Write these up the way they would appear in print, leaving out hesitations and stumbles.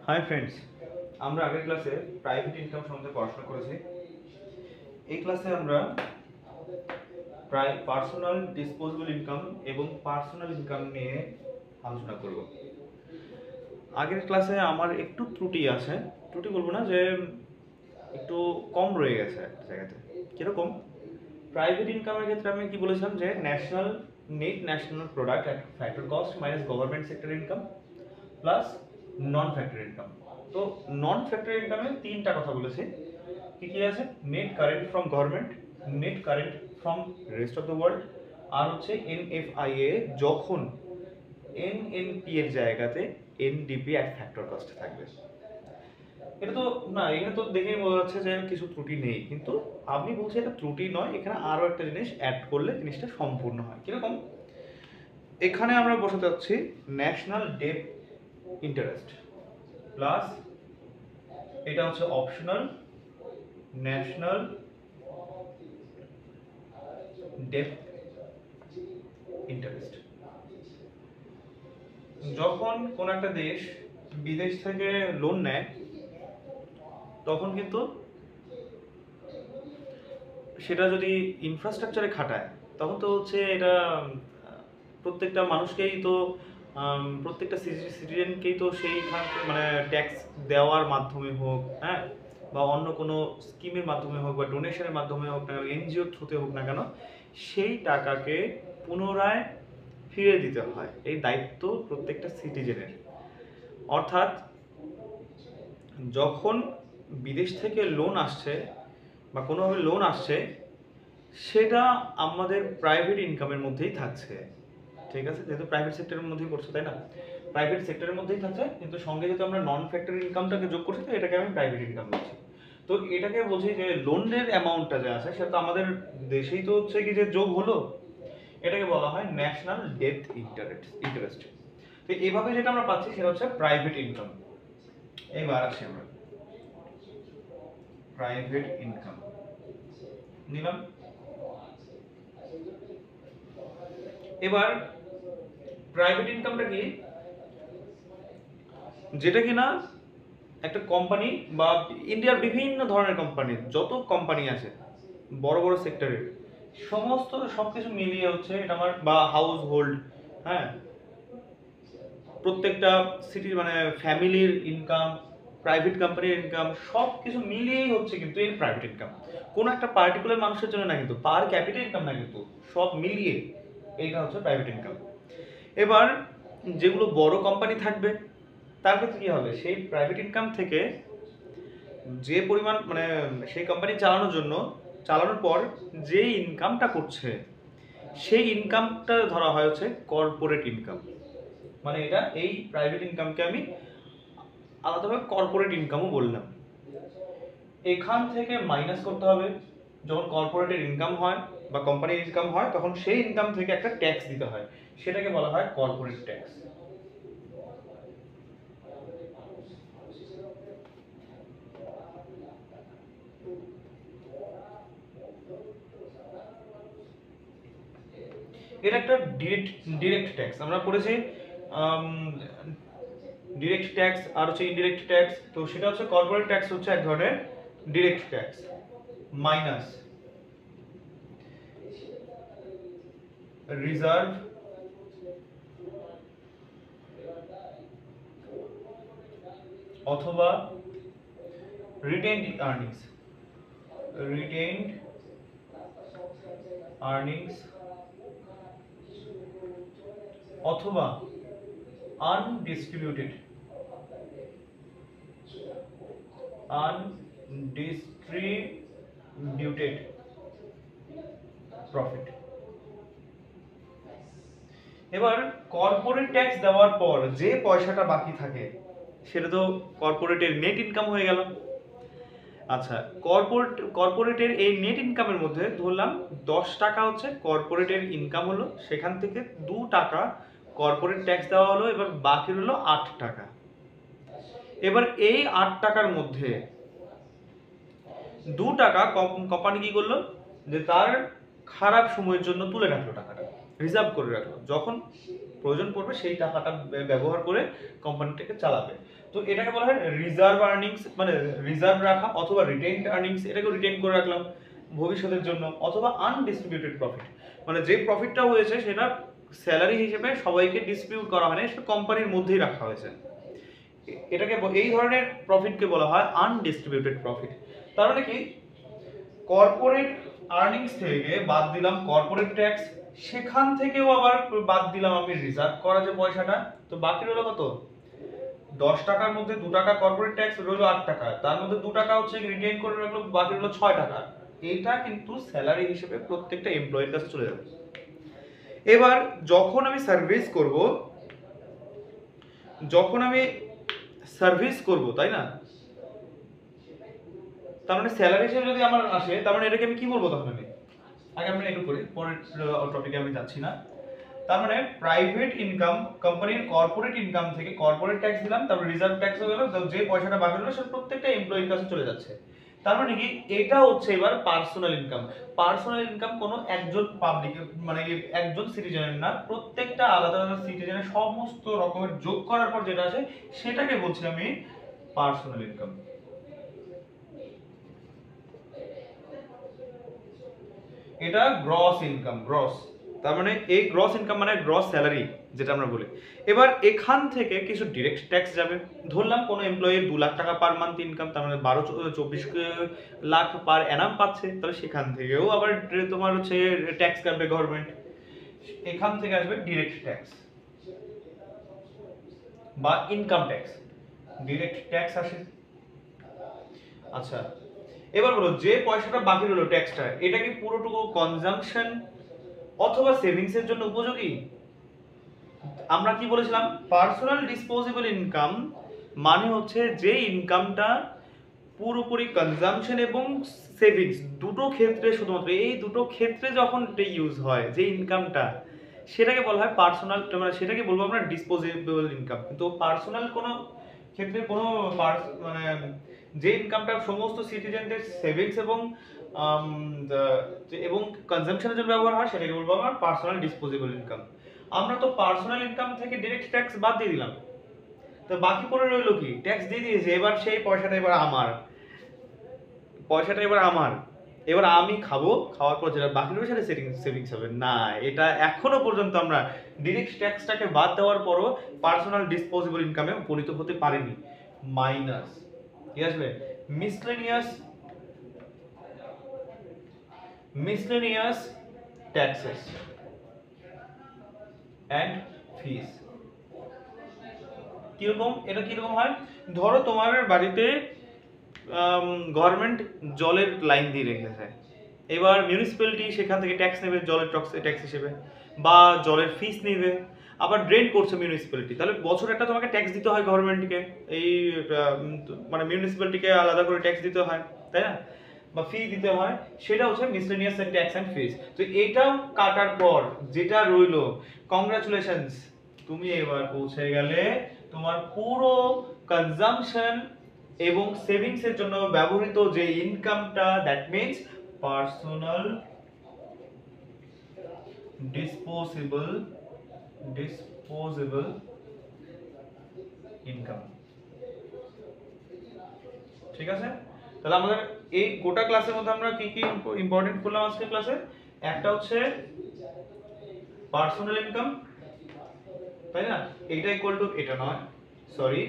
Hi friends, আমরা আগের ক্লাসে প্রাইভেট ইনকাম সম্বন্ধে পড়াশোনা করেছি। এই ক্লাসে আমরা পার্সোনাল ডিসপোজেবল ইনকাম এবং পার্সোনাল ইনকাম নিয়ে আলোচনা করব। আগের ক্লাসে আমার একটু ত্রুটি আছে, ত্রুটি বলবো না, যে একটু কম রয়ে গেছে একটা জায়গাতে। কিরকম? প্রাইভেট ইনকামের ক্ষেত্রে আমি কি বলেছিলাম যে net national product at factor cost minus government sector income plus non factor income. তো নন ফ্যাক্টর ইনকামে তিনটা কথা বলেছি। কি কি আছে? Net current from government, net current from rest of the world, আর হচ্ছে এনএফআইএ যখন এনএনপি এর জায়গাতে এনডিপি অ্যাট ফ্যাক্টর কস্টে থাকবে। এটা তো না, এখানে তো দেখেই বোঝা যাচ্ছে যে কিছু ত্রুটি নেই, কিন্তু আমি বলছি এটা ত্রুটি নয়, এখানে আরো একটা জিনিস অ্যাড করলে জিনিসটা সম্পূর্ণ হয়। কিরকম? এখানে আমরা বসাতে যাচ্ছি ন্যাশনাল ডেট ইন্টারেস্ট প্লাস এটা হচ্ছে অপশনাল ন্যাশনাল ডেট ইন্টারেস্ট। যখন কোন একটা দেশ বিদেশ থেকে লোন নেয় তখন কিন্তু সেটা যদি ইনফ্রাস্ট্রাকচারে খাটায় তখন তো হচ্ছে এটা প্রত্যেকটা মানুষকেই তো প্রত্যেকটা সিটিজেনকেই তো সেইখান মানে ট্যাক্স দেওয়ার মাধ্যমে হোক, হ্যাঁ, বা অন্য কোনো স্কিমের মাধ্যমে হোক বা ডোনেশনের মাধ্যমে হোক না কেন, এনজিওর থ্রুতে হোক না কেন, সেই টাকাকে পুনরায় ফিরে দিতে হয়। এই দায়িত্ব প্রত্যেকটা সিটিজেনের। অর্থাৎ যখন বিদেশ থেকে লোন আসছে বা কোনোভাবে লোন আসছে, সেটা আমাদের প্রাইভেট ইনকামের মধ্যেই থাকছে। ঠিক আছে, যেহেতু প্রাইভেট সেক্টরের মধ্যেই পড়ছে, তাই না? প্রাইভেট সেক্টরের মধ্যেই থাকছে, কিন্তু সঙ্গে যেহেতু আমরা নন ফ্যাক্টরি ইনকামটাকে যোগ করছি, তো এটাকে আমি প্রাইভেট ইনকাম বলছি। তো এটাকে বলছি যে লোনের অ্যামাউন্টটা যে আছে সেটা তো আমাদের দেশেই তো হচ্ছে কি যে যোগ হলো, এটাকে বলা হয় ন্যাশনাল ডেট ইন্টারেস্ট। তো এইভাবে যেটা আমরা পাচ্ছি সেটা হচ্ছে প্রাইভেট ইনকাম। এবার আসি আমরা প্রাইভেট ইনকাম নিলাম। এবার প্রাইভেট ইনকামটা কি? যেটা কিনা একটা কোম্পানি বা ইন্ডিয়ার বিভিন্ন ধরনের কোম্পানি, যত কোম্পানি আছে বড় বড় সেক্টরের সমস্ত সবকিছু মিলিয়ে হচ্ছে এটা আমার, বা হাউস হোল্ড, হ্যাঁ, প্রত্যেকটা সিটির মানে ফ্যামিলির ইনকাম, প্রাইভেট কোম্পানির ইনকাম, সব কিছু মিলিয়েই হচ্ছে কিন্তু এই প্রাইভেট ইনকাম। কোনো একটা পার্টিকুলার মানুষের জন্য না, কিন্তু পার ক্যাপিটাল ইনকাম না, কিন্তু সব মিলিয়ে এইটা হচ্ছে প্রাইভেট ইনকাম। এবার যেগুলো বড় কোম্পানি থাকবে তার ক্ষেত্রে কি হবে? সেই প্রাইভেট ইনকাম থেকে যে পরিমাণ মানে সেই কোম্পানি চালানোর পর যে ইনকামটা করছে সেই ইনকামটা ধরা হয় হচ্ছে কর্পোরেট ইনকাম। মানে এটা এই প্রাইভেট ইনকামকে আমি আলাদাভাবে কর্পোরেট ইনকামও বললাম। এখান থেকে মাইনাস করতে হবে। যখন কর্পোরেটের ইনকাম হয় বা কোম্পানির ইনকাম হয় তখন সেই ইনকাম থেকে একটা ট্যাক্স দিতে হয়, সেটাকে বলা হয় কর্পোরেট ট্যাক্স। এটা একটা ডিরেক্ট ট্যাক্স আমরা পড়েছি, ডিরেক্ট ট্যাক্স আর হচ্ছে ইনডিরেক্ট ট্যাক্স। তো সেটা হচ্ছে কর্পোরেট ট্যাক্স হচ্ছে এক ধরনের ডিরেক্ট ট্যাক্স, মাইনাস রিজার্ভ অথবা রিটেইনড আর্নিংস অথবা আনডিস্ট্রিবিউটেড প্রফিট। এবার কর্পোরেট ট্যাক্স দেওয়ার পর যে পয়সাটা বাকি থাকে সেটা তো কর্পোরেটের নেট ইনকাম হয়ে গেল। আচ্ছা, কর্পোরেটের এই নেট ইনকামের মধ্যে ধরলাম 10 টাকা হচ্ছে কর্পোরেটের ইনকাম হলো, সেখান থেকে 2 টাকা কর্পোরেট ট্যাক্স দেওয়া হলো, এবার বাকি হলো 8 টাকা। এবার এই 8 টাকার মধ্যে 2 টাকা কোম্পানি কি করলো, যে তার খারাপ সময়ের জন্য তুলে রাখলো, টাকাটা রিজার্ভ করে রাখলো। যখন প্রয়োজন পড়বে সেই টাকাটা ব্যবহার করে কোম্পানিটাকে চালাবে। তো এটাকে বলা হয় রিজার্ভ আর্নিংস, মানে রিজার্ভ রাখা অথবা রিটেইনড আর্নিংস, এটাকে রিটেইন করে রাখলাম ভবিষ্যতের জন্য। অথবা আনডিস্ট্রিবিউটেড প্রফিট, মানে যে প্রফিটটা হয়েছে সেটা স্যালারি হিসেবে সবাইকে ডিস্ট্রিবিউট করা হয় না, সেটা কোম্পানির মধ্যেই রাখা হয়েছে। এটাকে এই ধরনের প্রফিটকে বলা হয় আনডিস্ট্রিবিউটেড প্রফিট। তার মানে কি, কর্পোরেট আর্নিংস থেকে বাদ দিলাম কর্পোরেট ট্যাক্স, সেখান থেকেও আবার বাদ দিলাম আমি রিজার্ভ করা যে পয়সাটা, তো বাকি রইল কত? 10 টাকার মধ্যে 2 টাকা কর্পোরেট ট্যাক্স, রইল 8 টাকা, তার মধ্যে 2 টাকা হচ্ছে রিটেইন করে রাখলো, বাকি রইল 6 টাকা। এটা কিন্তু স্যালারি হিসেবে প্রত্যেকটা এমপ্লয়ির কাছে চলে যাবে। এবার যখন আমি সার্ভিস করব, তাই না, তার মানে স্যালারি হিসেবে যদি আমার আসে, তার মানে এটাকে আমি কি বলবো তখন? আমি আগে আমরা একটু করি, পরের টপিকে আমি যাচ্ছি না। তার মানে প্রাইভেট ইনকাম, কোম্পানির কর্পোরেট ইনকাম থেকে কর্পোরেট ট্যাক্স দিলাম, তারপর রিজার্ভ ট্যাক্স হয়ে গেল, যে পয়সাটা বাকি হলো সেটা প্রত্যেকটা এমপ্লয়ির কাছে চলে যাচ্ছে। তার মানে কি, এটা হচ্ছে এবার পার্সোনাল ইনকাম। পার্সোনাল ইনকাম কোনো একজন পাবলিক, মানে একজন সিটিজেনের না, প্রত্যেকটা আলাদা আলাদা সিটিজেনের সমস্ত রকমের যোগ করার পর যেটা আছে সেটাকে বলছি আমি পার্সোনাল ইনকাম। এটা গ্রস ইনকাম, গ্রস। তার মানে এই গ্রস ইনকাম মানে গ্রস স্যালারি যেটা আমরা বলি। এবার এখান থেকে কিছু ডিরেক্ট ট্যাক্স যাবে। ধরলাম কোনো এমপ্লয়ির 2 লাখ টাকা পার মান্থ ইনকাম, তার মানে 12-24 লাখ পার অ্যানাম পাচ্ছে, তাহলে সেখান থেকেও আবার তোমার হচ্ছে ট্যাক্স কাটবে গভর্নমেন্ট। এখান থেকে আসবে ডিরেক্ট ট্যাক্স বা ইনকাম ট্যাক্স, ডিরেক্ট ট্যাক্স আসে। আচ্ছা, এবার বলো, যে পয়সাটা বাকি রইলো ট্যাক্সটা, এটা কি পুরোটুকু কনজাম্পশন অথবা সেভিংস এর জন্য উপযোগী? আমরা কি বলেছিলাম, পার্সোনাল ডিসপোজেবল ইনকাম মানে হচ্ছে যে ইনকামটা পুরোপুরি কনজাম্পশন এবং সেভিংস দুটো ক্ষেত্রে, শুধুমাত্র এই দুটো ক্ষেত্রে যখন এটা ইউজ হয়, যে ইনকামটা, সেটাকে বলা হয় পার্সোনাল, মানে সেটাকে বলবো আমরা ডিসপোজেবল ইনকাম। কিন্তু পার্সোনাল কোনো ক্ষেত্রে কোনো মানে যে ইনকামটা সমস্ত সিটিজেনদের সেভিংস এবং কনজাম্পশনের জন্য ব্যবহার হয়, সেটাকে বলবো আমরা পার্সোনাল ডিসপোজেবল ইনকাম। আমরা তো পার্সোনাল ইনকাম থেকে ডিরেক্ট ট্যাক্স বাদ দিয়ে দিলাম, তো বাকি পড়ে রইলো কি? ট্যাক্স দিয়ে দিয়েছে, এবার সেই পয়সাটা এবার আমার, এবার আমি খাবো, খাওয়ার পর যেটা বাকি রয়েছে সেটা সেভিংস হবে না। এটা এখনো পর্যন্ত আমরা ডিরেক্ট ট্যাক্সটাকে বাদ দেওয়ার পরও পার্সোনাল ডিসপোজেবল ইনকামে উপনীত হতে পারিনি। মাইনাস কি আসবে? মিসলেনিয়াস ট্যাক্সেস এন্ড ফিস। কিরকম? এটা কিরকম হয়? ধরো তোমার বাড়িতে গভর্নমেন্ট জলের লাইন দিয়ে রেখেছে, এবার মিউনিসিপ্যালিটি সেখান থেকে ট্যাক্স নেবে জলের ট্যাক্স হিসেবে, বা জলের ফিস নেবে। আবার ড্রেন করছে মিউনিসিপ্যালিটি, তাহলে বছর একটা তোমাকে ট্যাক্স দিতে হয় গভর্নমেন্টকে, এই মানে মিউনিসিপ্যালিটিকে আলাদা করে ট্যাক্স দিতে হয়, তাই না, বা ফি দিতে হয়, সেটা হচ্ছে মিসলেনিয়াস ট্যাক্স এন্ড ফিস। তো এটাও কাটার পর যেটা রইলো, কংগ্রাচুলেশনস, তুমি এবার পৌঁছে গেলে তোমার পুরো কনজাম্পশন এবং সেভিংস এর জন্য ব্যবহৃত যে ইনকামটা, that means personal disposable income. ঠিক আছে? তাহলে আমাদের এই গোটা ক্লাসের মধ্যে আমরা কি কি ইম্পর্টেন্ট করলাম আজকে ক্লাসে? একটা হচ্ছে পার্সোনাল ইনকাম, তাই না, এটা ইকুয়াল টু, এটা নয় সরি,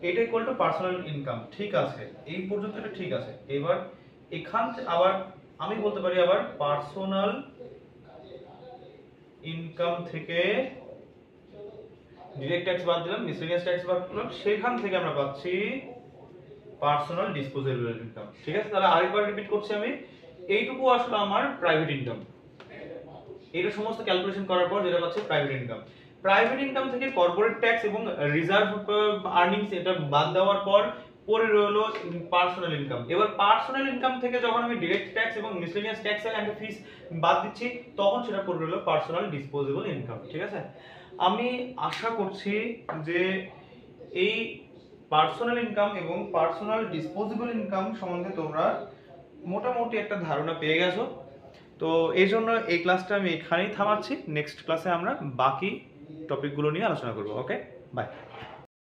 এটা ইকুয়াল টু পার্সোনাল ইনকাম। ঠিক আছে, এই পর্যন্ত এটা ঠিক আছে। এবার এখান থেকে আবার আমি বলতে পারি, আবার পার্সোনাল ইনকাম থেকে ডিরেক্ট ট্যাক্স বাদ দিলাম, মিসলেনিয়াস ট্যাক্স বাদ দিলাম, সেখান থেকে আমরা পাচ্ছি পার্সোনাল ডিসপোজেবল ইনকাম। ঠিক আছে, তাহলে আরেকবার রিপিট করছি আমি, এইটুকু আসলে আমার প্রাইভেট ইনকাম। এটা সমস্ত ক্যালকুলেশন করার পর যেটা পাচ্ছি প্রাইভেট ইনকাম। প্রাইভেট ইনকাম থেকে কর্পোরেট ট্যাক্স এবং রিজার্ভ আর্নিংস এটা বাদ দেওয়ার পর পরে রইলো পার্সোনাল ইনকাম। এবার পার্সোনাল ইনকাম থেকে যখন আমি ডিরেক্ট ট্যাক্স এবং মিসলেনিয়াস ট্যাক্স এন্ড ফিস বাদ দিচ্ছি, তখন সেটা পড়ে রইলো পার্সোনাল ডিসপোজেবল ইনকাম। ঠিক আছে, আমি আশা করছি যে এই পার্সোনাল ইনকাম এবং পার্সোনাল ডিসপোজেবল ইনকাম সম্বন্ধে তোমরা মোটামুটি একটা ধারণা পেয়ে গেছো। তো এই জন্য এই ক্লাসটা আমি এখানেই থামাচ্ছি। নেক্সট ক্লাসে আমরা বাকি টপিকগুলো নিয়ে আলোচনা করবো। ওকে, বাই।